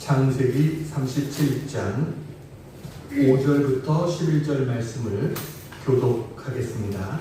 창세기 37장 5절부터 11절 말씀을 교독하겠습니다.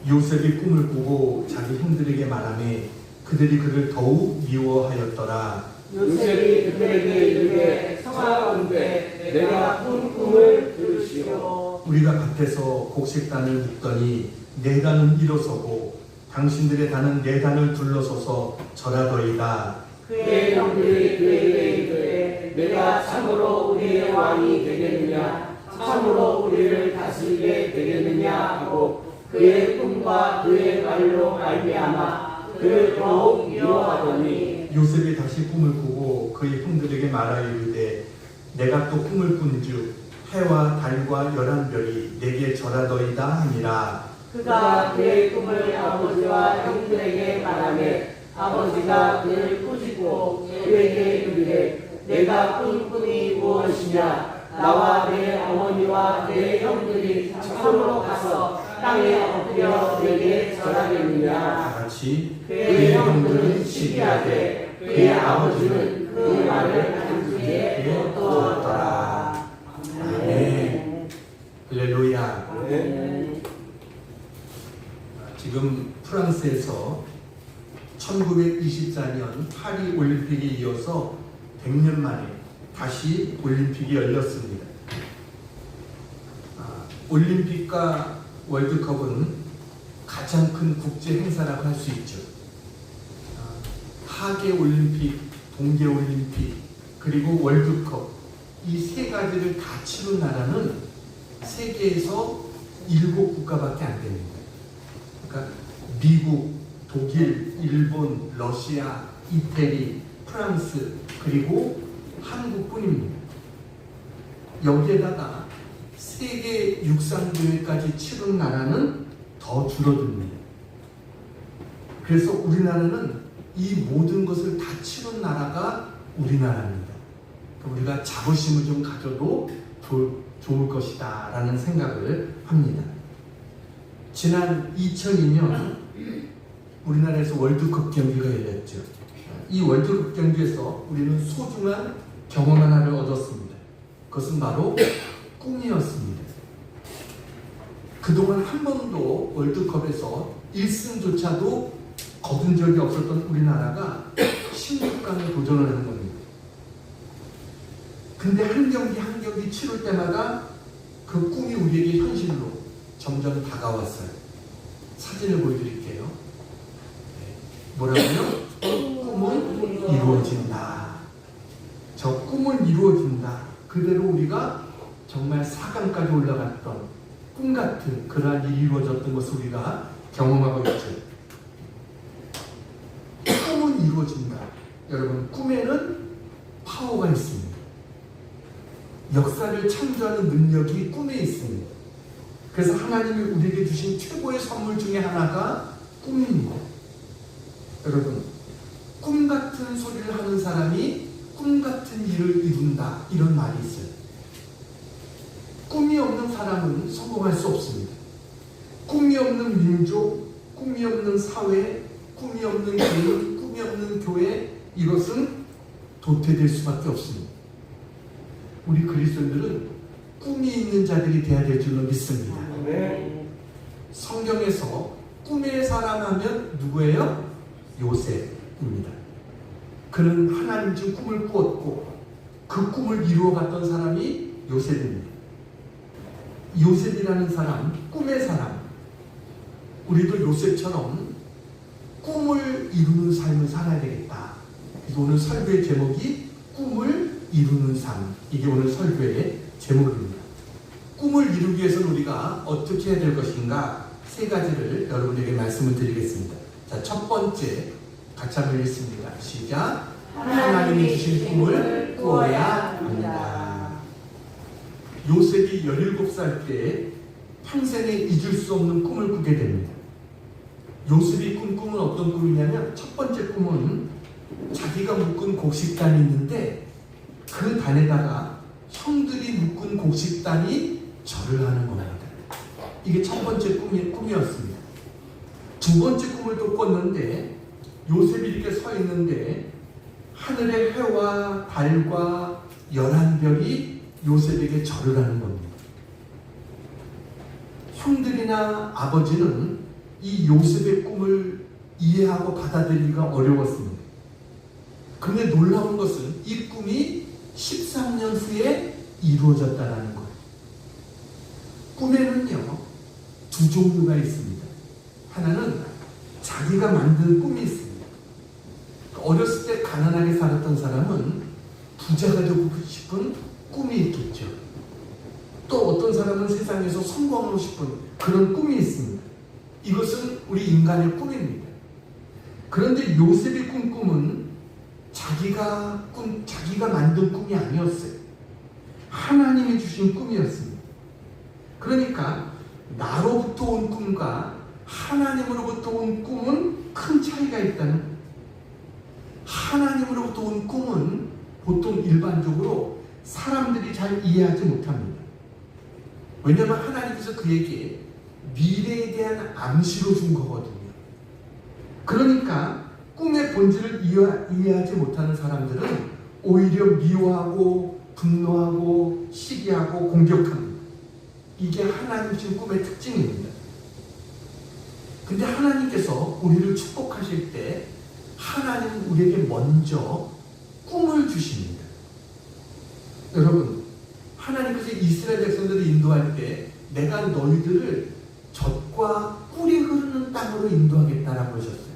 요셉이 꿈을 꾸고 자기 형들에게 말하매 그들이 그를 더욱 미워하였더라. 요셉이 그들에게 이르되 성하건대 내가 꾼 꿈을 들으시오. 우리가 밭에서 곡식단을 묶더니 네 단은 일어서고 당신들의 단은 네 단을 둘러서서 절하더이다. 그의 형들이 그에게 이르되 내가 참으로 우리의 왕이 되겠느냐, 참으로 우리를 다스리게 되겠느냐 하고 그의 꿈과 그의 말로 말미암아 그를 더욱 미워하더니 요셉이 다시 꿈을 꾸고 그의 형들에게 말하여 이르되 내가 또 꿈을 꾼즉 해와 달과 11별이 내게 절하더이다 하니라. 그가 그의 꿈을 아버지와 형들에게 말하매 아버지가 그를 꾸짖고 그에게 이르되 내가 꾼 꿈이 무엇이냐, 나와 내 어머니와 내 형들이 참으로 가서 땅에 엎드려 내게 절하겠느냐. 다같이 그의 형들은 시기하되 그의 아버지는 그 말을 간주에 두었더라. 아멘. 할렐루야. 아멘. 지금 프랑스에서 1924년 파리 올림픽에 이어서 100년 만에 다시 올림픽이 열렸습니다. 올림픽과 월드컵은 가장 큰 국제 행사라고 할 수 있죠. 하계 올림픽, 동계 올림픽, 그리고 월드컵 이 세 가지를 다 치른 나라는 세계에서 7국가밖에 안 됩니다. 그러니까 미국, 독일, 일본, 러시아, 이태리, 프랑스, 그리고 한국뿐입니다. 여기에다가 세계 육상대회까지 치른 나라는 더 줄어듭니다. 그래서 우리나라는 이 모든 것을 다 치른 나라가 우리나라입니다. 그러니까 우리가 자부심을 좀 가져도 좋을 것이다 라는 생각을 합니다. 지난 2002년 우리나라에서 월드컵 경기가 열렸죠. 이 월드컵 경기에서 우리는 소중한 경험 하나를 얻었습니다. 그것은 바로 꿈이었습니다. 그동안 한 번도 월드컵에서 1승조차도 거둔 적이 없었던 우리나라가 16강에 도전을 하는 겁니다. 근데 한 경기 한 경기 치를 때마다 그 꿈이 우리에게 현실로 점점 다가왔어요. 사진을 보여드릴게요. 뭐라고요? 꿈은 이루어진다. 저 꿈은 이루어진다. 그대로 우리가 정말 4강까지 올라갔던 꿈 같은 그러한 일이 이루어졌던 것을 우리가 경험하고 있죠. 꿈은 이루어진다. 여러분, 꿈에는 파워가 있습니다. 역사를 창조하는 능력이 꿈에 있습니다. 그래서 하나님이 우리에게 주신 최고의 선물 중에 하나가 꿈입니다. 여러분, 꿈 같은 소리를 하는 사람이 꿈 같은 일을 이룬다, 이런 말이 있어요. 꿈이 없는 사람은 성공할 수 없습니다. 꿈이 없는 민족, 꿈이 없는 사회, 꿈이 없는 개인, 꿈이 없는 교회, 이것은 도태될 수밖에 없습니다. 우리 그리스도인들은 꿈이 있는 자들이 되어야 될 줄로 믿습니다. 성경에서 꿈의 사람 하면 누구예요? 요셉입니다. 그는 하나님 중 꿈을 꾸었고 그 꿈을 이루어갔던 사람이 요셉입니다. 요셉이라는 사람, 꿈의 사람. 우리도 요셉처럼 꿈을 이루는 삶을 살아야 되겠다. 그래서 오늘 설교의 제목이 꿈을 이루는 삶. 이게 오늘 설교의 제목입니다. 꿈을 이루기 위해서는 우리가 어떻게 해야 될 것인가? 세 가지를 여러분에게 말씀을 드리겠습니다. 자, 첫 번째 같이 한번 읽습니다. 시작. 하나님이 주신 꿈을 꾸어야 합니다. 요셉이 17살 때 평생에 잊을 수 없는 꿈을 꾸게 됩니다. 요셉이 꾼 꿈은 어떤 꿈이냐면 첫 번째 꿈은 자기가 묶은 곡식단이 있는데 그 단에다가 형들이 묶은 곡식단이 절을 하는 겁니다. 이게 첫 번째 꿈이었습니다. 두 번째 꿈을 또 꿨는데 요셉이 이렇게 서 있는데 하늘의 해와 달과 11별이 요셉에게 절을 하는 겁니다. 형들이나 아버지는 이 요셉의 꿈을 이해하고 받아들이기가 어려웠습니다. 그런데 놀라운 것은 이 꿈이 13년 후에 이루어졌다는 거예요. 꿈에는요, 두 종류가 있습니다. 하나는 자기가 만든 꿈이 있습니다. 어렸을 때 가난하게 살았던 사람은 부자가 되고 싶은 꿈이 있겠죠. 또 어떤 사람은 세상에서 성공하고 싶은 그런 꿈이 있습니다. 이것은 우리 인간의 꿈입니다. 그런데 요셉이 꾼 꿈은 자기가 만든 꿈이 아니었어요. 하나님이 주신 꿈이었습니다. 그러니까 나로부터 온 꿈과 하나님으로부터 온 꿈은 큰 차이가 있다는 거예요. 하나님으로부터 온 꿈은 보통 일반적으로 사람들이 잘 이해하지 못합니다. 왜냐하면 하나님께서 그에게 미래에 대한 암시로 준 거거든요. 그러니까 꿈의 본질을 이해하지 못하는 사람들은 오히려 미워하고 분노하고 시기하고 공격합니다. 이게 하나님 주신 꿈의 특징입니다. 근데 하나님께서 우리를 축복하실 때 하나님은 우리에게 먼저 꿈을 주십니다. 여러분, 하나님께서 이스라엘 백성들을 인도할 때 내가 너희들을 젖과 꿀이 흐르는 땅으로 인도하겠다라고 하셨어요.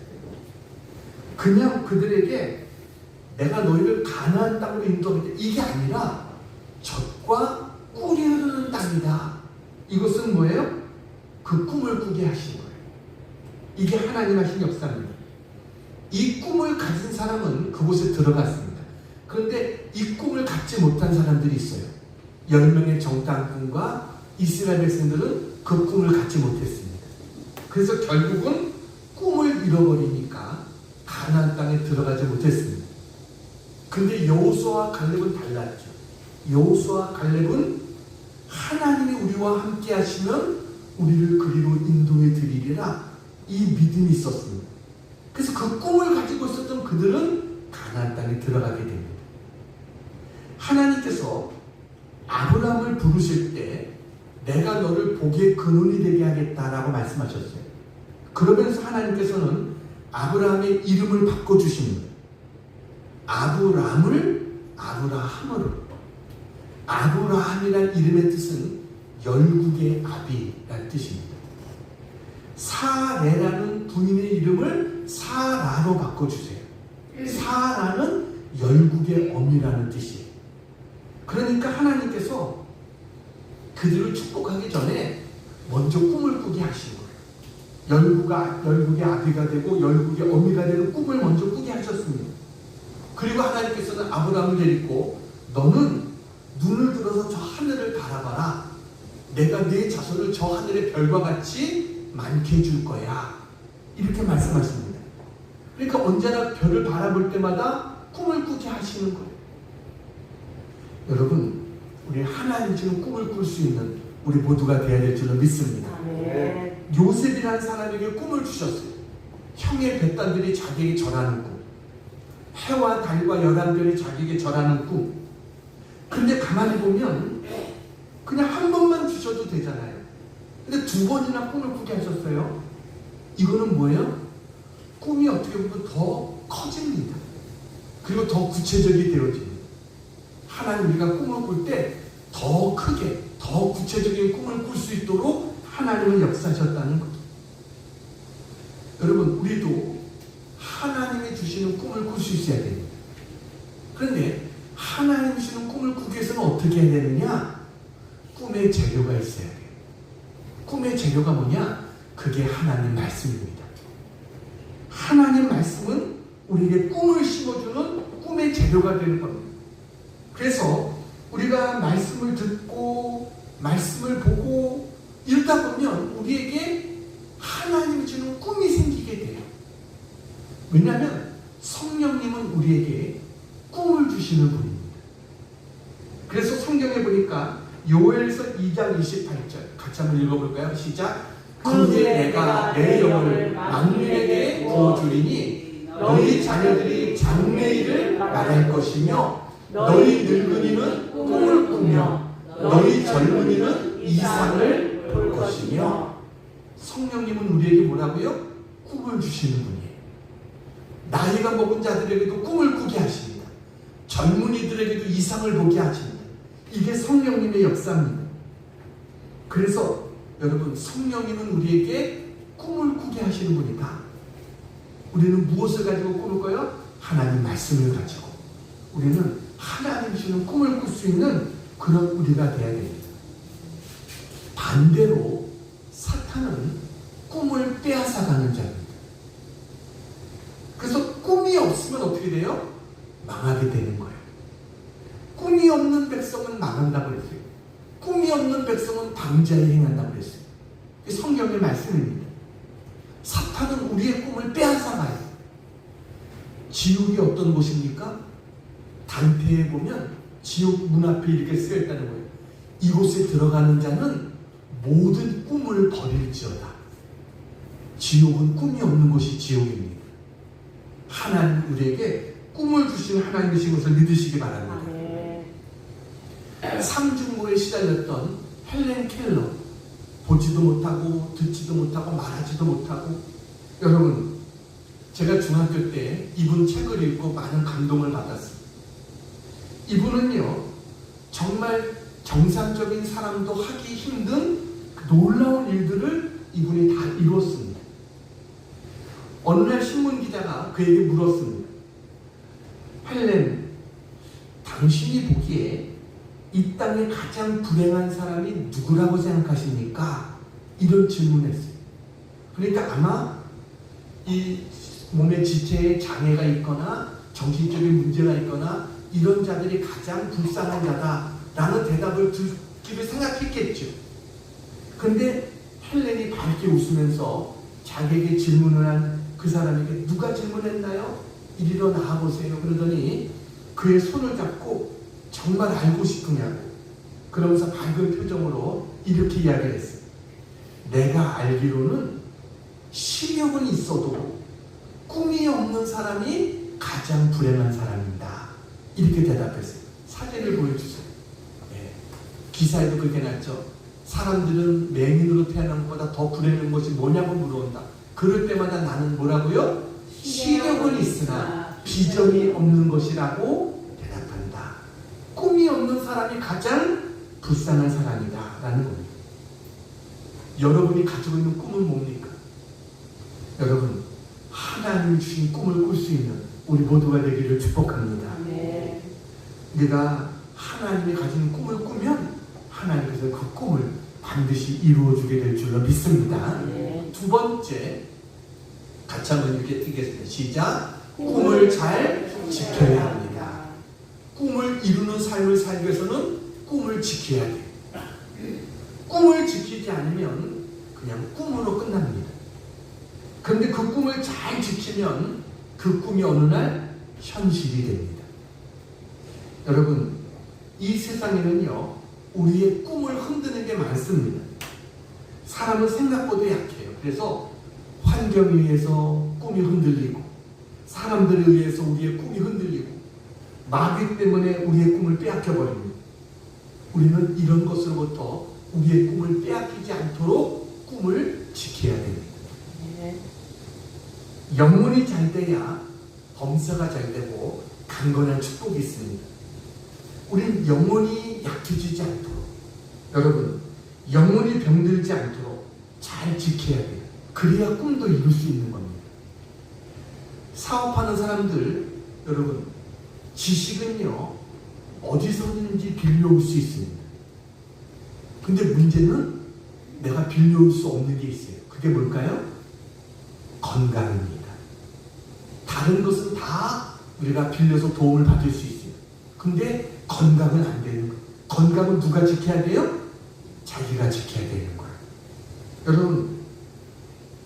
그냥 그들에게 내가 너희를 가나안 땅으로 인도하겠다, 이게 아니라 젖과 꿀이 흐르는 땅이다. 이것은 뭐예요? 그 꿈을 꾸게 하신 거예요. 이게 하나님 하신 역사입니다. 이 꿈을 가진 사람은 그곳에 들어갔습니다. 그런데 이 꿈을 갖지 못한 사람들이 있어요. 10명의 정탐꾼과 이스라엘 백성들은 그 꿈을 갖지 못했습니다. 그래서 결국은 꿈을 잃어버리니까 가나안 땅에 들어가지 못했습니다. 근데 여호수아와 갈렙은 달랐죠. 여호수아와 갈렙은 하나님이 우리와 함께 하시면 우리를 그리로 인도해 드리리라, 이 믿음이 있었습니다. 그래서 그 꿈을 가지고 있었던 그들은 가나안 땅에 들어가게 됩니다. 하나님께서 아브라함을 부르실 때 내가 너를 복의 근원이 되게 하겠다라고 말씀하셨어요. 그러면서 하나님께서는 아브라함의 이름을 바꿔주십니다. 아브람을 아브라함으로. 아브라함이라는 이름의 뜻은 열국의 아비라는 뜻입니다. 사레라는 부인의 이름을 사라로 바꿔주세요. 사라는 열국의 어미라는 뜻이에요. 그러니까 하나님께서 그들을 축복하기 전에 먼저 꿈을 꾸게 하신 거예요. 열국의 아비가 되고 열국의 어미가 되는 꿈을 먼저 꾸게 하셨습니다. 그리고 하나님께서는 아브라함을 데리고 너는 눈을 들어서 저 하늘을 바라봐라. 내가 네 자손을 저 하늘의 별과 같이 많게 해줄 거야. 이렇게 말씀하십니다. 그러니까 언제나 별을 바라볼 때마다 꿈을 꾸게 하시는 거예요. 여러분, 우리 하나님 주는 꿈을 꿀 수 있는 우리 모두가 되어야 될 줄로 믿습니다. 요셉이라는 사람에게 꿈을 주셨어요. 형의 벳단들이 자기에게 절하는 꿈, 해와 달과 11별이 자기에게 절하는 꿈. 근데 가만히 보면 그냥 한 번만 주셔도 되잖아요. 근데 2번이나 꿈을 꾸게 하셨어요. 이거는 뭐예요? 꿈이 어떻게 보면 더 커집니다. 그리고 더 구체적이 되어집니다. 하나님, 우리가 꿈을 꿀 때 더 크게, 더 구체적인 꿈을 꿀 수 있도록 하나님은 역사하셨다는 거죠. 여러분, 우리도 하나님이 주시는 꿈을 꿀 수 있어야 됩니다. 그런데 하나님이 주시는 꿈을 꾸기 위해서는 어떻게 해야 되느냐? 꿈의 재료가 있어야 돼요. 꿈의 재료가 뭐냐? 그게 하나님 말씀입니다. 하나님 말씀은 우리에게 꿈을 심어주는 꿈의 재료가 되는 겁니다. 그래서 우리가 말씀을 듣고 말씀을 보고 이러다 보면 우리에게 하나님이 주는 꿈이 생기게 돼요. 왜냐하면 성령님은 우리에게 꿈을 주시는 분입니다. 그래서 성경에 보니까 요엘서 2장 28절 같이 한번 읽어볼까요? 시작. 그때 내가 내 영을 만민에게 부어주리니 너희 자녀들이 장래일을 말할 것이며 너희 늙은이는 꿈을 꾸며 너희 젊은이는 이상을 볼 것이며. 성령님은 우리에게 뭐라고요? 꿈을 주시는 분이에요. 나이가 먹은 자들에게도 꿈을 꾸게 하십니다. 젊은이들에게도 이상을 보게 하십니다. 이게 성령님의 역사입니다. 그래서 여러분, 성령님은 우리에게 꿈을 꾸게 하시는 분이다. 우리는 무엇을 가지고 꿈을 꿔요? 하나님 말씀을 가지고. 우리는 하나님 주시는 꿈을 꿀 수 있는 그런 우리가 되어야 됩니다. 반대로 사탄은 꿈을 빼앗아가는 자입니다. 그래서 꿈이 없으면 어떻게 돼요? 망하게 되는 거예요. 꿈이 없는 백성은 망한다고 그랬어요. 꿈이 없는 백성은 방자에 행한다고 그랬어요. 이게 성경의 말씀입니다. 사탄은 우리의 꿈을 빼앗아가요. 지옥이 어떤 곳입니까? 단테에 보면 지옥 문 앞에 이렇게 쓰여있다는 거예요. 이곳에 들어가는 자는 모든 꿈을 버릴지어다. 지옥은 꿈이 없는 곳이 지옥입니다. 하나님 우리에게 꿈을 주신 하나님이신 것을 믿으시기 바랍니다. 삼중고에 시달렸던 헬렌 켈러, 보지도 못하고 듣지도 못하고 말하지도 못하고. 여러분, 제가 중학교 때 이분 책을 읽고 많은 감동을 받았습니다. 이분은요, 정말 정상적인 사람도 하기 힘든 놀라운 일들을 이분이 다 이뤘습니다. 어느 날 신문기자가 그에게 물었습니다. 헬렌, 당신이 보기에 이 땅에 가장 불행한 사람이 누구라고 생각하십니까? 이런 질문했어요. 그러니까 아마 이 몸의 지체에 장애가 있거나 정신적인 문제가 있거나 이런 자들이 가장 불쌍한 자다라는 대답을 듣기를 생각했겠죠. 그런데 헬렌이 밝게 웃으면서 자기에게 질문을 한 그 사람에게 누가 질문했나요? 이리로 나와보세요. 그러더니 그의 손을 잡고 정말 알고 싶으냐고, 그러면서 밝은 표정으로 이렇게 이야기를 했어요. 내가 알기로는 시력은 있어도 꿈이 없는 사람이 가장 불행한 사람입니다. 이렇게 대답했어요. 사진을 보여주세요. 네. 기사에도 그렇게 났죠. 사람들은 맹인으로 태어난 것보다 더 불행한 것이 뭐냐고 물어온다. 그럴 때마다 나는 뭐라고요? 시력은 있으나 비전이 없는 것이라고 대답한다. 꿈이 없는 사람이 가장 불쌍한 사람이다 라는 겁니다. 여러분이 가지고 있는 꿈은 뭡니까? 여러분, 하나님이 주신 꿈을 꿀 수 있는 우리 모두가 되기를 축복합니다. 네. 내가 하나님이 가진 꿈을 꾸면 하나님께서 그 꿈을 반드시 이루어주게 될 줄로 믿습니다. 네. 두 번째, 같이 한번 이렇게 읽겠습니다. 시작. 꿈을 잘 지켜야 합니다. 꿈을 이루는 삶을 살기 위해서는 꿈을 지켜야 돼요. 꿈을 지키지 않으면 그냥 꿈으로 끝납니다. 그런데 그 꿈을 잘 지키면 그 꿈이 어느 날 현실이 됩니다. 여러분, 이 세상에는요, 우리의 꿈을 흔드는 게 많습니다. 사람은 생각보다 약해요. 그래서 환경에 의해서 꿈이 흔들리고, 사람들에 의해서 우리의 꿈이 흔들리고, 마귀 때문에 우리의 꿈을 빼앗겨버립니다. 우리는 이런 것으로부터 우리의 꿈을 빼앗기지 않도록 꿈을 지켜야 됩니다. 영혼이 잘 돼야 범사가 잘 되고 강건한 축복이 있습니다. 우린 영혼이 약해지지 않도록, 여러분, 영혼이 병들지 않도록 잘 지켜야 돼요. 그래야 꿈도 이룰 수 있는 겁니다. 사업하는 사람들, 여러분, 지식은요, 어디서든지 빌려올 수 있습니다. 근데 문제는 내가 빌려올 수 없는 게 있어요. 그게 뭘까요? 건강입니다. 다른 것은 다 우리가 빌려서 도움을 받을 수 있어요. 근데 건강은 안 되는 거예요. 건강은 누가 지켜야 돼요? 자기가 지켜야 되는 거예요. 여러분,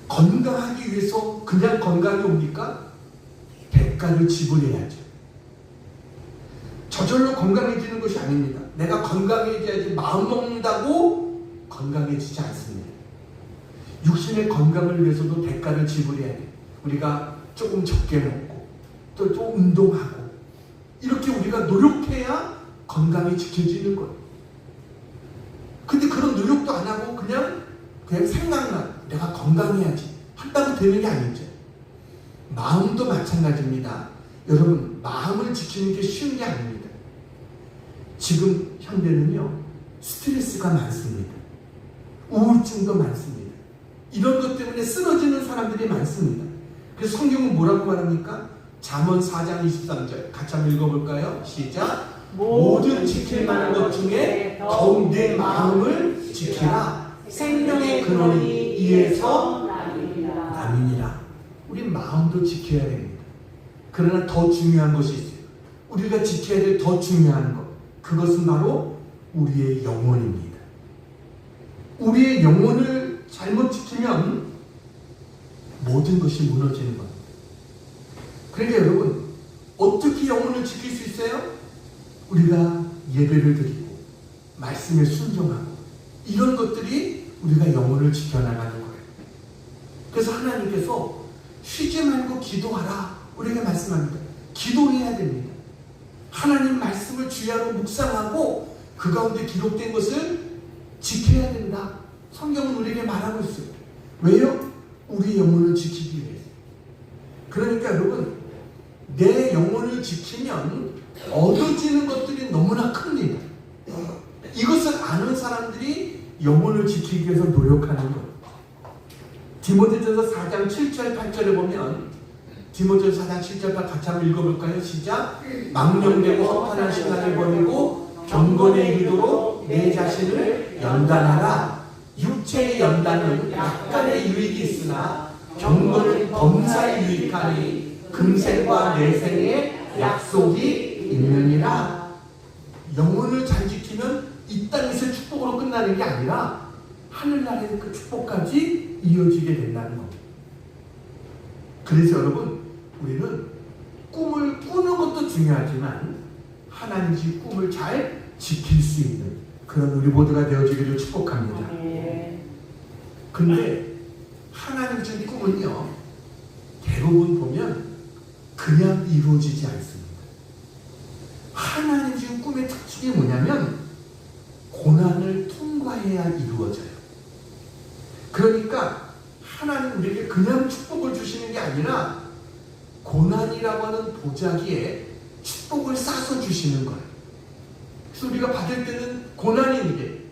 건강하기 위해서 그냥 건강이 옵니까? 대가를 지불해야죠. 저절로 건강해지는 것이 아닙니다. 내가 건강해져야지 마음 먹는다고 건강해지지 않습니다. 육신의 건강을 위해서도 대가를 지불해야 돼요. 우리가 조금 적게 먹고, 또 좀 운동하고, 우리가 노력해야 건강이 지켜지는 거예요. 근데 그런 노력도 안 하고 그냥 생각만 내가 건강해야지 한다고 되는 게 아니죠. 마음도 마찬가지입니다. 여러분, 마음을 지키는 게 쉬운 게 아닙니다. 지금 현대는요, 스트레스가 많습니다. 우울증도 많습니다. 이런 것 때문에 쓰러지는 사람들이 많습니다. 그래서 성경은 뭐라고 말합니까? 잠언 4장 23절 같이 한번 읽어볼까요? 시작. 모든 지킬 만한 것 중에 더욱 내 마음을 지키라. 생명의 근원이 이에서 남이니라. 우리 마음도 지켜야 됩니다. 그러나 더 중요한 것이 있어요. 우리가 지켜야 될 더 중요한 것, 그것은 바로 우리의 영혼입니다. 우리의 영혼을 잘못 지키면 모든 것이 무너지는 겁니다. 그러니까 여러분, 어떻게 영혼을 지킬 수 있어요? 우리가 예배를 드리고 말씀에 순종하고 이런 것들이 우리가 영혼을 지켜나가는 거예요. 그래서 하나님께서 쉬지 말고 기도하라 우리가 말씀합니다. 기도해야 됩니다. 하나님 말씀을 주야로 묵상하고 그 가운데 기록된 것을 지켜야 된다. 성경은 우리에게 말하고 있어요. 왜요? 우리 영혼을 지키기 위해서. 그러니까 여러분, 내 영혼을 지키면 얻어지는 것들이 너무나 큽니다. 이것을 아는 사람들이 영혼을 지키기 위해서 노력하는 거예요. 디모데전서 4장 7절 8절에 보면, 디모데전서 4장 7절 8 같이 한번 읽어볼까요? 시작. 망령되고 허탄한 시간을 버리고 경건에 이르도록 내 자신을 연단하라. 육체의 연단은 약간의 유익이 있으나 경건은 범사에 유익하니 금생과 내생의 약속이 있느니라. 영혼을 잘 지키면 이 땅에서 축복으로 끝나는 게 아니라 하늘나라의 그 축복까지 이어지게 된다는 겁니다. 그래서 여러분, 우리는 꿈을 꾸는 것도 중요하지만 하나님 주 꿈을 잘 지킬 수 있는 그런 우리 모두가 되어지기를 축복합니다. 근데 하나님 주 꿈은요, 대부분 보면 그냥 이루어지지 않습니다. 하나님 주 꿈의 특징이 뭐냐면 고난을 통과해야 이루어져요. 그러니까 하나님 우리에게 그냥 축복을 주시는 게 아니라 고난이라고 하는 보자기에 축복을 싸서 주시는 거예요. 그래서 우리가 받을 때는 고난인데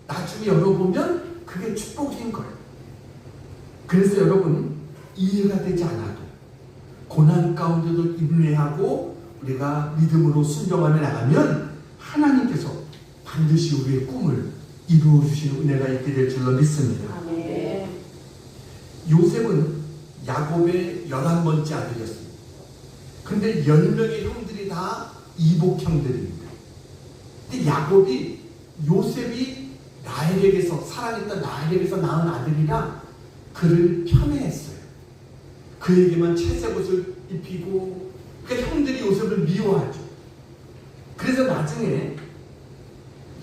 나중에 열어보면 그게 축복인 거예요. 그래서 여러분, 이해가 되지 않아도 고난 가운데도 인내하고 우리가 믿음으로 순종하며 나가면 하나님께서 반드시 우리의 꿈을 이루어 주시는 은혜가 있게 될 줄로 믿습니다. 아멘. 요셉은 야곱의 11번째 아들이었습니다. 근데 10명의 형들이 다 이복 형들입니다. 근데 야곱이 요셉이 라헬에게서 사랑했던 라헬에게서 낳은 아들이라 그를 편애했어요. 그에게만 채색 옷을 입히고, 그러니까 형들이 요셉을 미워하죠. 그래서 나중에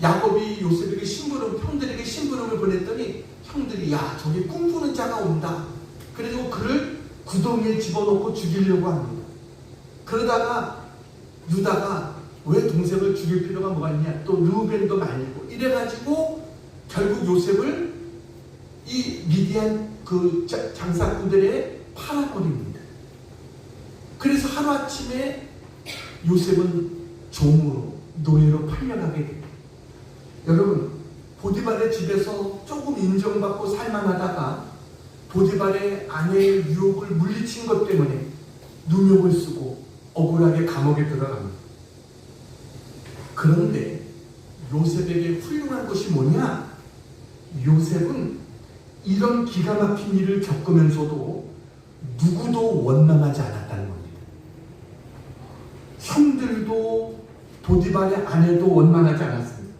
야곱이 요셉에게 형들에게 심부름을 보냈더니 형들이 야, 저기 꿈꾸는 자가 온다. 그래서 그를 구덩이에 집어넣고 죽이려고 합니다. 그러다가 유다가 왜 동생을 죽일 필요가 뭐가 있냐, 또 르우벤도 말리고 이래가지고 결국 요셉을 이 미디안 그 장사꾼들에 팔아버립니다. 그래서 하루아침에 요셉은 종으로, 노예로 팔려가게 됩니다. 여러분, 보디발의 집에서 조금 인정받고 살만하다가 보디발의 아내의 유혹을 물리친 것 때문에 누명을 쓰고 억울하게 감옥에 들어갑니다. 그런데 요셉에게 훌륭한 것이 뭐냐? 요셉은 이런 기가 막힌 일을 겪으면서도 누구도 원망하지 않았다는 겁니다. 형들도 보디발의 아내도 원망하지 않았습니다.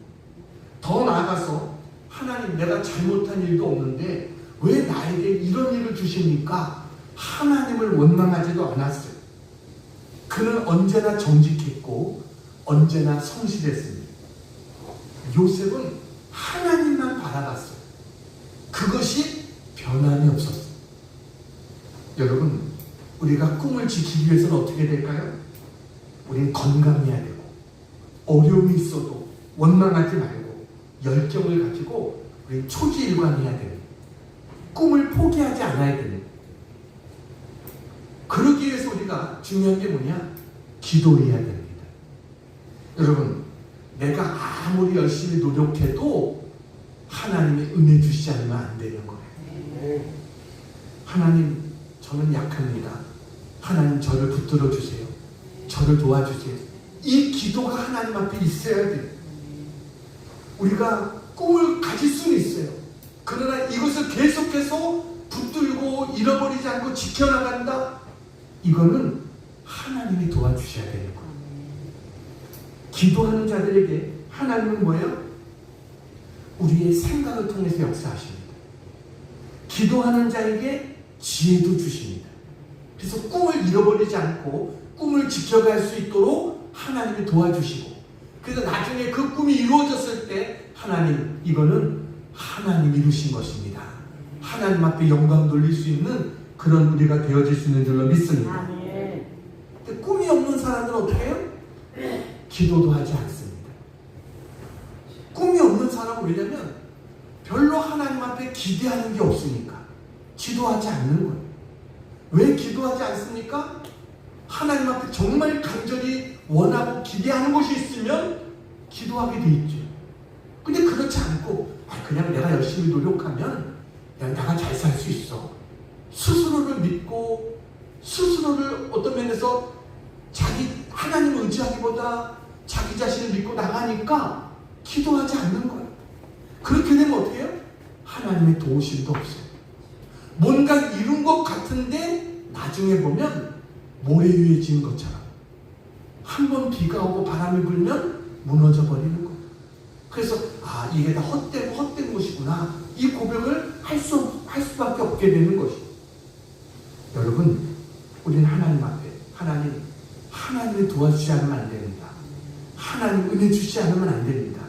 더 나아가서 하나님, 내가 잘못한 일도 없는데 왜 나에게 이런 일을 주십니까? 하나님을 원망하지도 않았어요. 그는 언제나 정직했고 언제나 성실했습니다. 요셉은 하나님만 바라봤어요. 그것이 변함이 없었어요. 여러분, 우리가 꿈을 지키기 위해서는 어떻게 될까요? 우리는 건강해야 되고 어려움이 있어도 원망하지 말고 열정을 가지고 우리 초지일관해야 됩니다. 꿈을 포기하지 않아야 됩니다. 그러기 위해서 우리가 중요한 게 뭐냐? 기도해야 됩니다. 여러분, 내가 아무리 열심히 노력해도 하나님이 은혜 주시지 않으면 안 되는 거예요. 하나님, 저는 약합니다. 하나님, 저를 붙들어 주세요. 저를 도와주세요. 이 기도가 하나님 앞에 있어야 돼요. 우리가 꿈을 가질 수는 있어요. 그러나 이것을 계속해서 붙들고 잃어버리지 않고 지켜나간다? 이거는 하나님이 도와주셔야 되는 거예요. 기도하는 자들에게 하나님은 뭐예요? 우리의 생각을 통해서 역사하십니다. 기도하는 자에게 지혜도 주십니다. 그래서 꿈을 잃어버리지 않고 꿈을 지켜갈 수 있도록 하나님이 도와주시고, 그래서 나중에 그 꿈이 이루어졌을 때 하나님, 이거는 하나님이 이루신 것입니다. 하나님 앞에 영광 돌릴 수 있는 그런 우리가 되어질 수 있는 줄로 믿습니다. 근데 꿈이 없는 사람들은 어떻게 해요? 기도도 하지 않습니다. 꿈이 없는 사람은 왜냐면 별로 하나님 앞에 기대하는 게 없으니까 기도하지 않는 거예요. 왜 기도하지 않습니까? 하나님 앞에 정말 간절히 원하고 기대하는 것이 있으면 기도하게 돼 있죠. 근데 그렇지 않고 그냥 내가 열심히 노력하면 그냥 내가 잘 살 수 있어. 스스로를 믿고 스스로를 어떤 면에서 자기 하나님을 의지하기보다 자기 자신을 믿고 나가니까 기도하지 않는 거예요. 그렇게 되면 어떻게 해요? 하나님의 도우심도 없어요. 뭔가 이룬 것 같은데 나중에 보면 모래 위에 지은 것처럼 한번 비가 오고 바람이 불면 무너져 버리는 거예요. 그래서 이게 다 헛된 것이구나. 이 고백을 할 수밖에 없게 되는 것이죠. 여러분, 우리는 하나님 앞에 하나님이 도와주지 않으면 안 됩니다. 하나님 은혜 주시지 않으면 안 됩니다.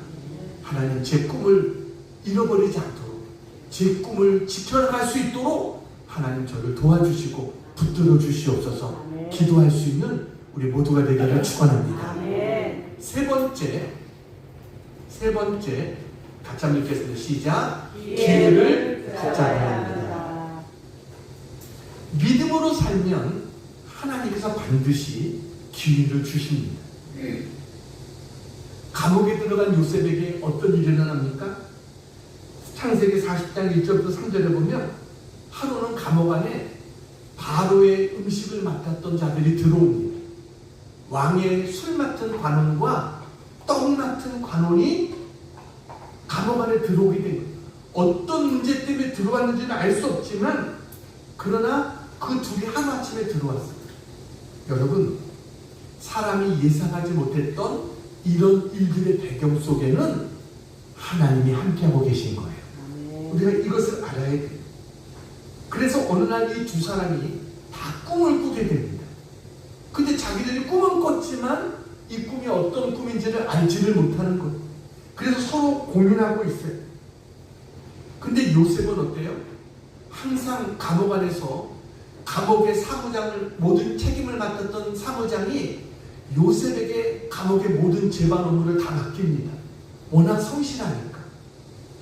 하나님, 제 꿈을 잃어버리지 않도록, 제 꿈을 지켜나갈 수 있도록 하나님 저를 도와주시고 붙들어 주시옵소서. 기도할 수 있는 우리 모두가 되기를 축원합니다. 세 번째 같이 한번 읽겠습니다. 시작. 기회를 붙잡아야 합니다. 믿음으로 살면 하나님께서 반드시 기회를 주십니다. 감옥에 들어간 요셉에게 어떤 일이 일어납니까? 창세기 40장 1절부터 3절에 보면 하루는 감옥 안에 바로의 음식을 맡았던 자들이 들어옵니다. 왕의 술 맡은 관원과 떡 맡은 관원이 감옥 안에 들어오게 된 거예요. 어떤 문제 때문에 들어왔는지는 알 수 없지만 그러나 그 둘이 하루아침에 들어왔어요. 여러분, 사람이 예상하지 못했던 이런 일들의 배경 속에는 하나님이 함께하고 계신 거예요. 우리가 이것을 알아야 돼요. 그래서 어느 날 이 두 사람이 다 꿈을 꾸게 됩니다. 근데 자기들이 꿈은 꿨지만 이 꿈이 어떤 꿈인지를 알지를 못하는 거예요. 그래서 서로 고민하고 있어요. 근데 요셉은 어때요? 항상 감옥 안에서 감옥의 사무장을, 모든 책임을 맡았던 사무장이 요셉에게 감옥의 모든 재반 업무를 다 맡깁니다. 워낙 성실하니까.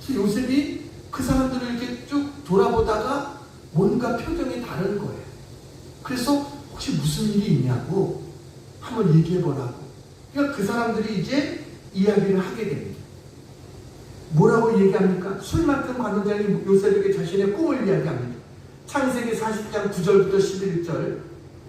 그래서 요셉이 그 사람들을 이렇게 쭉 돌아보다가 뭔가 표정이 다른 거예요. 그래서 혹시 무슨 일이 있냐고 한번 얘기해보라고. 그러니까 그 사람들이 이제 이야기를 하게 됩니다. 뭐라고 얘기합니까? 술 맡은 관원장이 요셉에게 자신의 꿈을 이야기합니다. 창세기 40장 9절부터 11절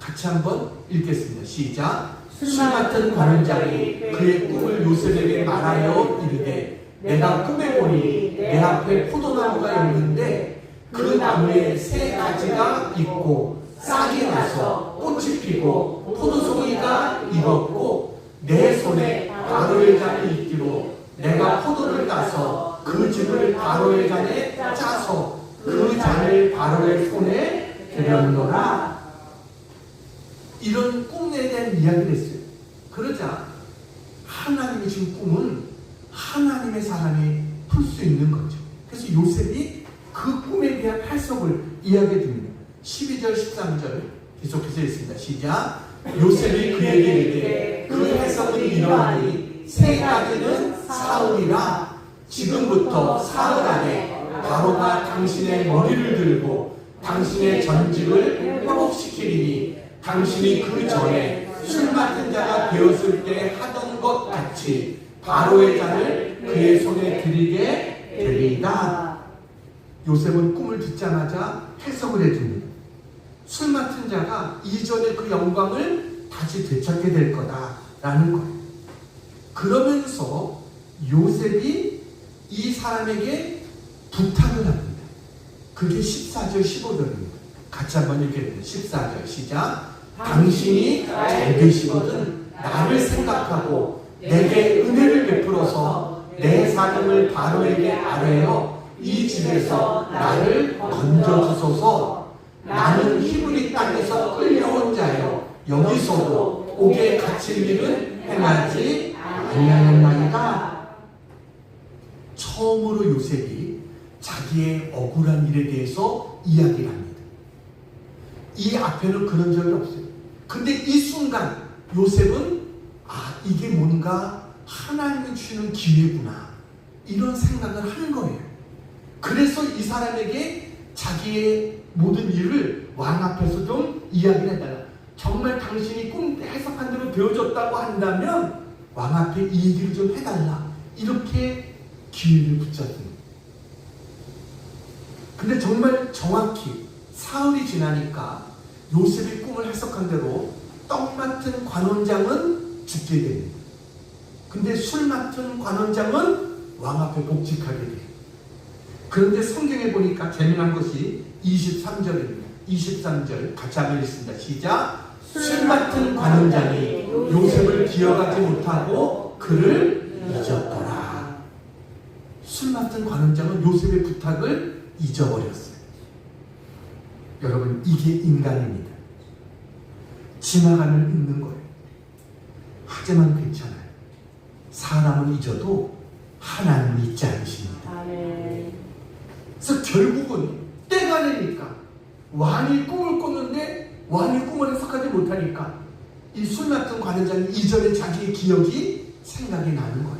같이 한번 읽겠습니다. 시작. 술 맡은 관원장이 그의 꿈을 요셉에게 말하여 이르되 내가 꿈에 보니 내 앞에 포도나무가 있는데 그 나무에 세 가지가 있고 싹이 나서 꽃이 피고 포도송이가 익었고 내 손에 바로의 잔이 있기로 내가 포도를 따서 그 즙을 바로의 잔에 짜서 그 잔을 바로의 손에 드렸노라. 이런 꿈에 대한 이야기를 했어요. 그러자 하나님이 준 꿈은 하나님의 사람이 풀 수 있는 거죠. 그래서 요셉이 그 꿈에 대한 해석을 이야기해 줍니다. 12절 13절 계속해서 읽습니다. 시작. 요셉이 그에게 이르되 그 해석은 이러하니 세 가지는 사흘이라. 지금부터 사흘 안에 바로가 당신의 머리를 들고 당신의 전직을 회복시키리니 당신이 그 전에 술 맡은 자가 되었을 때 하던 것 같이 바로의 잔을 그의 손에 드리게 되리이다. 요셉은 꿈을 듣자마자 해석을 해줍니다. 술 맡은 자가 이전의 그 영광을 다시 되찾게 될 거다라는 거예요. 그러면서 요셉이 이 사람에게 부탁을 합니다. 그게 14절 15절입니다. 같이 한번 읽겠습니다. 14절 시작. 당신이 잘 되시거든 나를 생각하고 내게 은혜를 베풀어서 내 사정을 바로에게 아뢰어 이 집에서 나를 건져주소서. 나는 히브리 땅에서 끌려온 자여 여기서도 옥에 갇힐 일은 행하지 아니하였나이다. 처음으로 요셉이 자기의 억울한 일에 대해서 이야기를 합니다. 이 앞에는 그런 적이 없어요. 근데 이 순간 요셉은 이게 뭔가 하나님이 주시는 기회구나 이런 생각을 하는 거예요. 그래서 이 사람에게 자기의 모든 일을 왕 앞에서 좀 이야기를 해달라. 정말 당신이 꿈 해석한 대로 되어졌다고 한다면 왕 앞에 이 얘기를 좀 해달라. 이렇게 기회를 붙잡습니다. 근데 정말 정확히 사흘이 지나니까 요셉의 꿈을 해석한 대로 떡 맡은 관원장은 죽게 됩니다. 근데 술 맡은 관원장은 왕 앞에 복직하게 돼요. 그런데 성경에 보니까 재미난 것이 23절입니다. 23절 같이 한번 읽습니다. 시작. 술 맡은 관원장이 요셉을 기억하지 못하고 그를 잊었더라. 술 맡은 관원장은 요셉의 부탁을 잊어버렸어요. 여러분, 이게 인간입니다. 지나가는 있는 거예요. 하지만 괜찮아요. 사람은 잊어도 하나님은 잊지 않으십니다. 그래서 결국은 때가 되니까 왕이 꿈을 꿨는데 왕이 꿈을 해석하지 못하니까 이 술 맡은 관원장이 이전에 자기의 기억이 생각이 나는 거예요.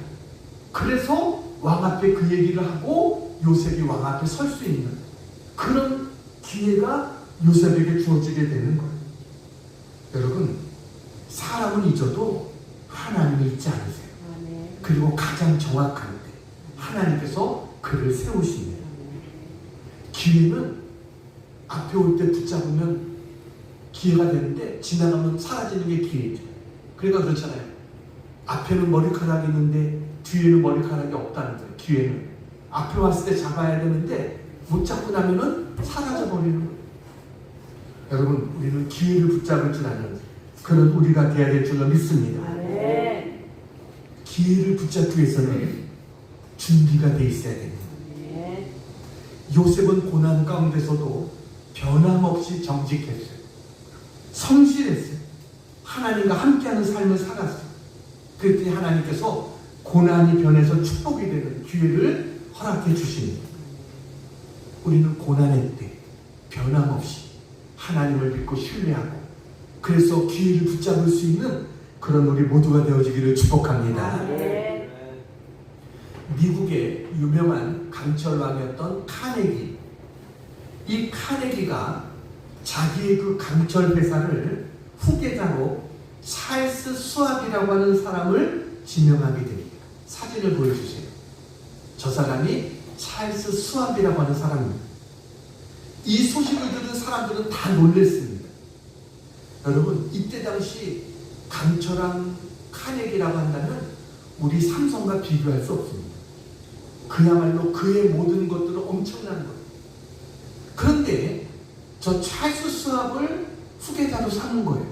그래서 왕 앞에 그 얘기를 하고 요셉이 왕 앞에 설 수 있는 그런 기회가 요셉에게 주어지게 되는 거예요. 여러분, 사람은 잊어도 하나님을 잊지 않으세요. 그리고 가장 정확한 때 하나님께서 그를 세우십니다. 기회는 앞에 올 때 붙잡으면 기회가 되는데 지나가면 사라지는 게 기회죠. 그러니까 그렇잖아요. 앞에는 머리카락이 있는데 뒤에는 머리카락이 없다는 거예요. 기회는 앞에 왔을 때 잡아야 되는데 못 잡고 나면은 사라져 버리는 거예요. 여러분, 우리는 기회를 붙잡을 줄 아는 그런 우리가 되어야 될 줄로 믿습니다. 기회를 붙잡기 위해서는 준비가 돼 있어야 됩니다. 요셉은 고난 가운데서도 변함없이 정직했어요. 성실했어요. 하나님과 함께하는 삶을 살았어요. 그랬더니 하나님께서 고난이 변해서 축복이 되는 기회를 허락해 주십니다. 우리는 고난의 때 변함없이 하나님을 믿고 신뢰하고 그래서 기회를 붙잡을 수 있는 그런 우리 모두가 되어지기를 축복합니다. 미국의 유명한 강철왕이었던 카네기. 이 카네기가 자기의 그 강철 회사를 후계자로 찰스 수압이라고 하는 사람을 지명하게 됩니다. 사진을 보여주세요. 저 사람이 찰스 수압이라고 하는 사람입니다. 이 소식을 들은 사람들은 다 놀랐습니다. 여러분, 이때 당시 강철왕 카네기라고 한다면 우리 삼성과 비교할 수 없습니다. 그야말로 그의 모든 것들은 엄청난 거예요. 그런데 저 찰스 수압을 후계자로 삼은 거예요.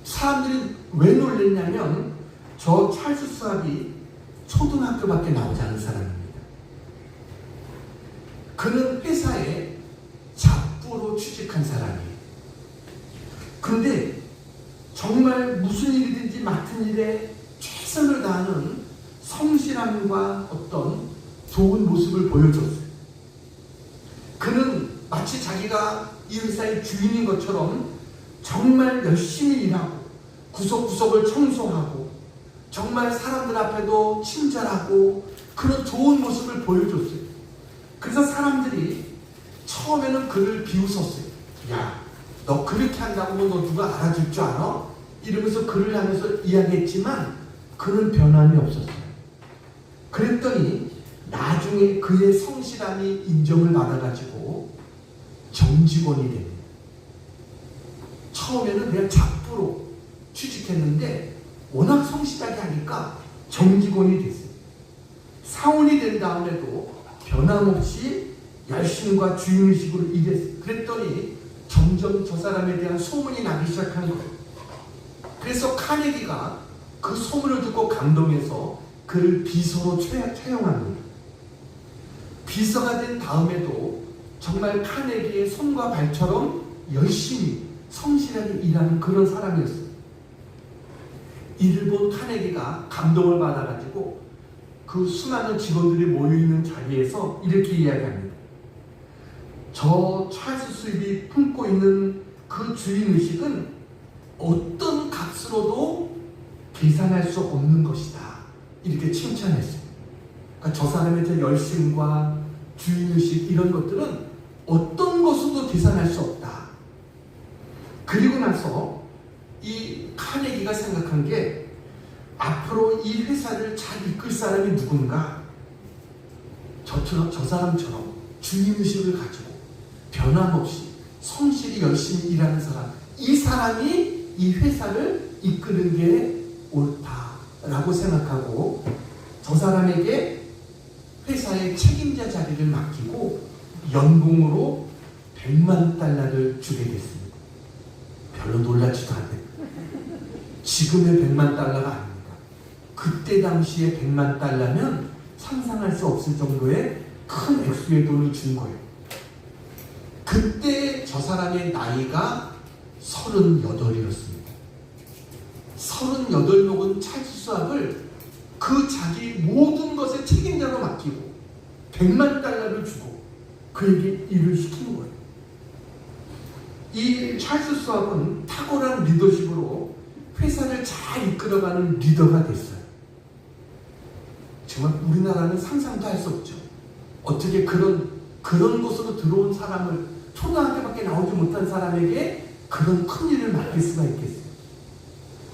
사람들이 왜 놀랐냐면 저 찰스 수압이 초등학교밖에 나오지 않은 사람입니다. 그는 회사에 잡부로 취직한 사람이에요. 그런데 정말 무슨 일이든지 맡은 일에 최선을 다하는 성실함과 어떤 좋은 모습을 보여줬어요. 그는 마치 자기가 이 회사의 주인인 것처럼 정말 열심히 일하고 구석구석을 청소하고 정말 사람들 앞에도 친절하고 그런 좋은 모습을 보여줬어요. 그래서 사람들이 처음에는 그를 비웃었어요. 야, 너 그렇게 한다고 너 누가 알아줄 줄 알아? 이러면서 그를 하면서 이야기했지만 그는 변함이 없었어요. 그랬더니 나중에 그의 성실함이 인정을 받아가지고 정직원이 됩니다. 처음에는 그냥 잡부로 취직했는데 워낙 성실하게 하니까 정직원이 됐어요. 사원이 된 다음에도 변함없이 열심과 주인의식으로 일했어요. 그랬더니 점점 저 사람에 대한 소문이 나기 시작한 거예요. 그래서 카네기가 그 소문을 듣고 감동해서 그를 비서로 채용합니다. 비서가 된 다음에도 정말 카네기의 손과 발처럼 열심히 성실하게 일하는 그런 사람이었어요. 이를 본 카네기가 감동을 받아가지고 그 수많은 직원들이 모여있는 자리에서 이렇게 이야기합니다. 저 찰스 수입이 품고 있는 그 주인의식은 어떤 값으로도 계산할 수 없는 것이다. 이렇게 칭찬했어요. 그러니까 저 사람의 저 열심과 주인의식 이런 것들은 어떤 것으로도 계산할 수 없다. 그리고 나서 이 카네기가 생각한 게 앞으로 이 회사를 잘 이끌 사람이 누군가? 저 사람처럼 주인의식을 가지고 변함없이 성실히 열심히 일하는 사람, 이 사람이 이 회사를 이끄는 게 옳다라고 생각하고 저 사람에게 회사의 책임자 자리를 맡기고 연봉으로 100만 달러를 주게 됐습니다. 별로 놀랍지도 않네요. 지금의 100만 달러가 아닙니다. 그때 당시에 100만 달러면 상상할 수 없을 정도의 큰 액수의 돈을 준 거예요. 그때 저 사람의 나이가 38이었습니다. 38 먹은 찰스 수압을 그 자기 모든 것의 책임자로 맡기고 100만 달러를 주고 그에게 일을 시킨 거예요. 이 찰스 수압은 탁월한 리더십으로 회사를 잘 이끌어가는 리더가 됐어요. 정말 우리나라는 상상도 할 수 없죠. 어떻게 그런 곳으로 들어온 사람을 초등학교밖에 나오지 못한 사람에게 그런 큰 일을 맡길 수가 있겠어요.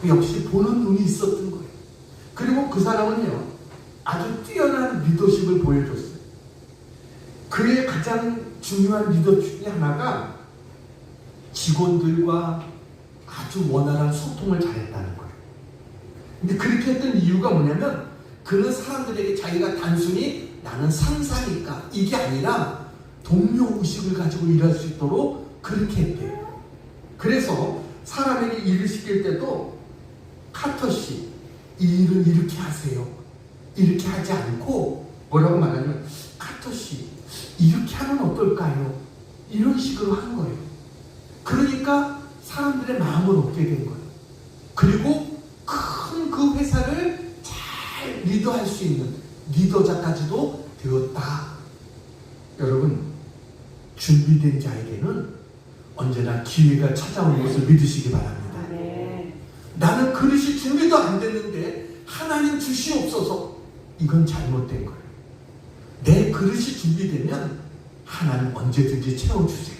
역시 보는 눈이 있었던 거예요. 그리고 그 사람은요, 아주 뛰어난 리더십을 보여줬어요. 그의 가장 중요한 리더십 중에 하나가 직원들과 아주 원활한 소통을 잘했다는 거예요. 근데 그렇게 했던 이유가 뭐냐면 그는 사람들에게 자기가 단순히 나는 상사니까 이게 아니라 동료 의식을 가지고 일할 수 있도록 그렇게 했대요. 그래서 사람에게 일을 시킬 때도 카터 씨, 이 일은 이렇게 하세요. 이렇게 하지 않고 뭐라고 말하냐면 카터 씨, 이렇게 하면 어떨까요? 이런 식으로 한 거예요. 그러니까 사람들의 마음을 얻게 된 거예요. 그리고 큰 그 회사를 잘 리더할 수 있는 리더자까지도 되었다. 여러분, 준비된 자에게는 언제나 기회가 찾아오는 것을 믿으시기 바랍니다. 네. 나는 그릇이 준비도 안 됐는데 하나님 주시옵소서. 이건 잘못된 거예요. 내 그릇이 준비되면 하나님 언제든지 채워주세요.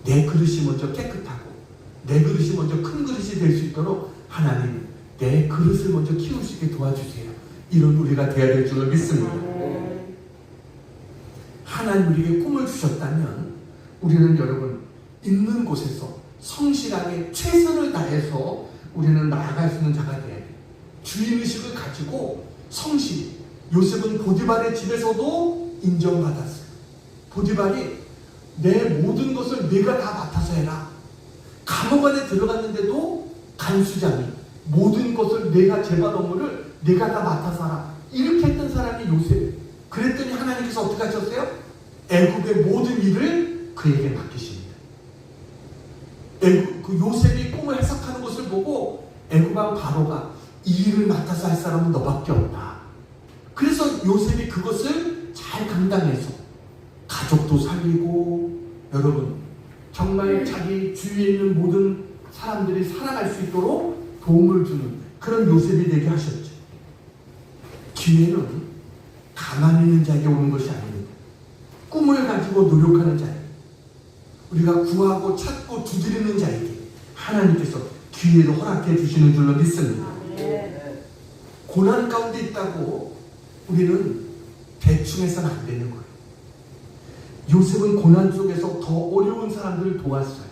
내 그릇이 먼저 깨끗하고 내 그릇이 먼저 큰 그릇이 될 수 있도록 하나님 내 그릇을 먼저 키울 수 있게 도와주세요. 이런 우리가 되어야 될 줄로 믿습니다. 하나님 우리에게 꿈을 주셨다면 우리는 여러분 있는 곳에서 성실하게 최선을 다해서 우리는 나아갈 수 있는 자가 되어야 돼요. 주인의식을 가지고 성실히. 요셉은 보디발의 집에서도 인정받았어요. 보디발이 내 모든 것을 내가 다 맡아서 해라. 감옥 안에 들어갔는데도 간수장이 모든 것을 내가 재반 업무를 내가 다 맡아서 하라. 이렇게 했던 사람이 요셉. 그랬더니 하나님께서 어떻게 하셨어요? 애굽의 모든 일을 그에게 맡기십니다. 그 요셉이 꿈을 해석하는 것을 보고 애굽 왕 바로가 이 일을 맡아서 할 사람은 너밖에 없다. 그래서 요셉이 그것을 잘 감당해서 가족도 살리고 여러분 정말 자기 주위에 있는 모든 사람들이 살아갈 수 있도록 도움을 주는 그런 요셉이 되게 하셨죠. 기회는 가만히 있는 자에게 오는 것이 아닙니다. 꿈을 가지고 노력하는 자에게, 우리가 구하고 찾고 두드리는 자에게 하나님께서 기회를 허락해 주시는 줄로 믿습니다. 고난 가운데 있다고 우리는 대충 해서는 안 되는 거예요. 요셉은 고난 속에서 더 어려운 사람들을 도왔어요.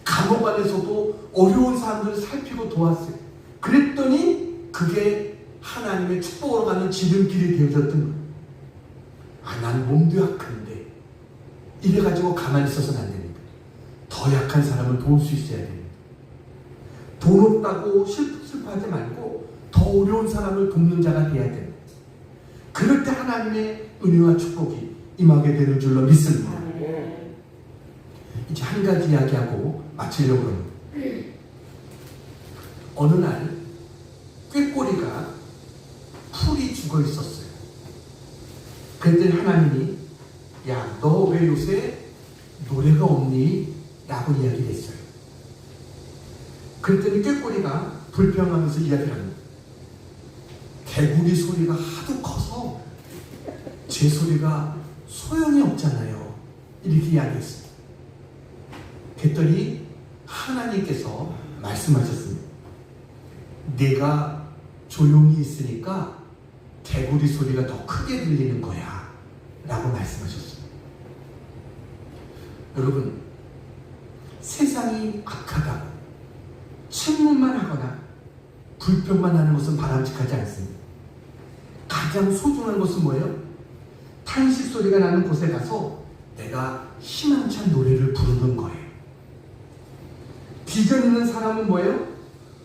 감옥 안에서도 어려운 사람들을 살피고 도왔어요. 그랬더니 그게 하나님의 축복으로 가는 지름길이 되어졌던 거예요. 난 몸도 약한데 이래가지고 가만히 있어서는 안 됩니다. 더 약한 사람을 도울 수 있어야 됩니다. 돈 없다고 슬퍼하지 말고 더 어려운 사람을 돕는 자가 돼야 됩니다. 그럴 때 하나님의 은혜와 축복이 임하게 되는 줄로 믿습니다. 이제 한 가지 이야기하고 마치려고 합니다. 어느 날 꾀꼬리가 풀이 죽어 있었어요. 그랬더니 하나님이 야, 너 왜 요새 노래가 없니? 라고 이야기를 했어요. 그랬더니 꾀꼬리가 불평하면서 이야기를 합니다. 개구리 소리가 하도 커서 제 소리가 소용이 없잖아요. 이렇게 이야기했어요. 그랬더니 하나님께서 말씀하셨습니다. 내가 조용히 있으니까 개구리 소리가 더 크게 들리는 거야 라고 말씀하셨어요. 여러분, 세상이 악하다고 침묵만 하거나 불평만 하는 것은 바람직하지 않습니다. 가장 소중한 것은 뭐예요? 탄식 소리가 나는 곳에 가서 내가 희망찬 노래를 부르는 거예요. 비전 있는 사람은 뭐예요?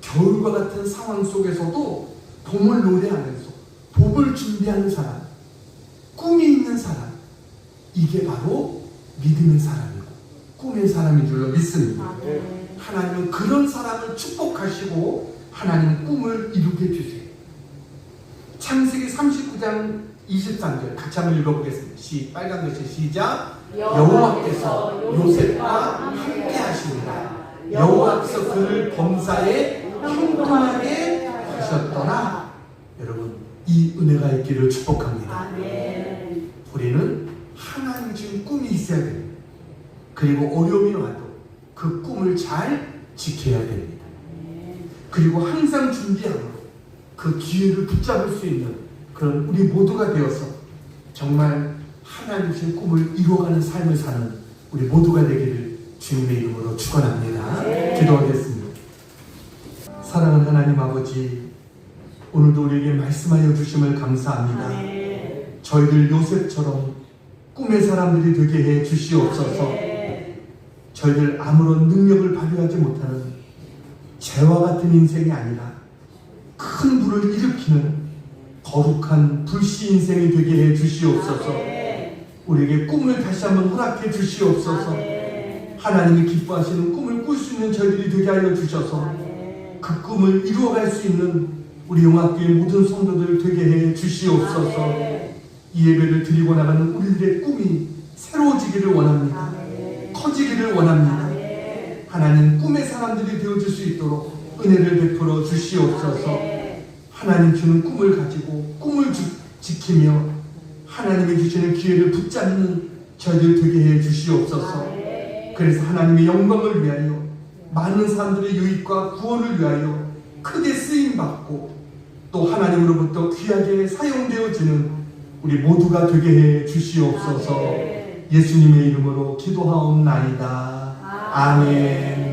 겨울과 같은 상황 속에서도 봄을 노래하면서 봄을 준비하는 사람, 꿈이 있는 사람, 이게 바로 믿음의 사람이고 꿈의 사람인 줄로 믿습니다. 하나님은 그런 사람을 축복하시고 하나님은 꿈을 이루게 해주세요. 창세기 39장 23절 같이 한번 읽어보겠습니다. 빨간 글씨 시작. 여호와께서 요셉과 함께 하시니라. 여호와께서 그를 범사에 형통하게 하셨더라. 여러분, 이 은혜가 있기를 축복합니다. 우리는 하나님 주신 꿈이 있어야 됩니다. 그리고 어려움이 와도 그 꿈을 잘 지켜야 됩니다. 그리고 항상 준비하고 그 기회를 붙잡을 수 있는 그런 우리 모두가 되어서 정말 하나님 주신 꿈을 이루어가는 삶을 사는 우리 모두가 되기를 주님의 이름으로 축원합니다. 기도하겠습니다. 사랑하는 하나님 아버지, 오늘도 우리에게 말씀하여 주심을 감사합니다. 저희들 요셉처럼 꿈의 사람들이 되게 해 주시옵소서. 저희들 아무런 능력을 발휘하지 못하는 재와 같은 인생이 아니라 큰 불을 일으키는 거룩한 불씨 인생이 되게 해 주시옵소서. 우리에게 꿈을 다시 한번 허락해 주시옵소서. 하나님이 기뻐하시는 꿈을 꿀 수 있는 저희들이 되게 하여 주셔서 그 꿈을 이루어갈 수 있는 우리 용학교의 모든 성도들 되게 해 주시옵소서. 이 예배를 드리고 나가는 우리들의 꿈이 새로워지기를 원합니다. 커지기를 원합니다. 하나님, 꿈의 사람들이 되어줄 수 있도록 은혜를 베풀어 주시옵소서. 하나님 주는 꿈을 가지고 꿈을 지키며 하나님이 주시는 기회를 붙잡는 저희들 되게 해 주시옵소서. 그래서 하나님의 영광을 위하여 많은 사람들의 유익과 구원을 위하여 크게 쓰임받고 또 하나님으로부터 귀하게 사용되어지는 우리 모두가 되게 해 주시옵소서. 예수님의 이름으로 기도하옵나이다. 아멘.